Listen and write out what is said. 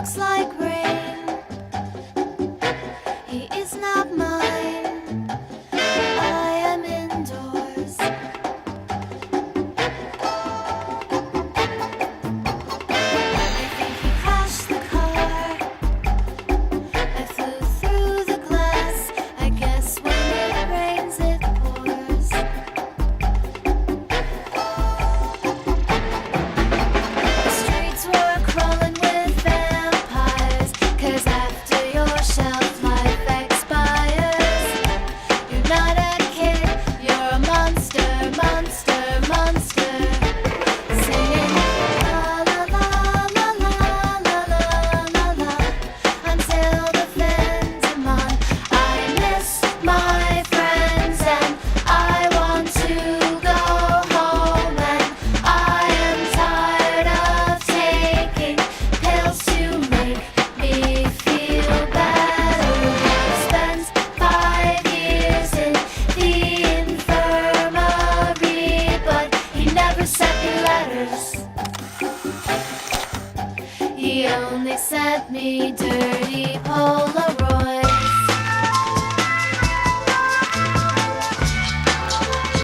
looks like rain. He is not mine. I am indoors. I think he crashed the car. I flew through the glass. I guess when it rains it pours. The streets were crawling with vampires, 'cause after your shelf life expires, you're not a kid, you're a monster, monster, monster. Singing la la la la la la la la la until the fence am on. I miss my friends and I want to go home, and I am tired of taking pills to make me feel better. I spent 5 years in the infirmary, but he never sent me letters. He only sent me dirty Polaroids.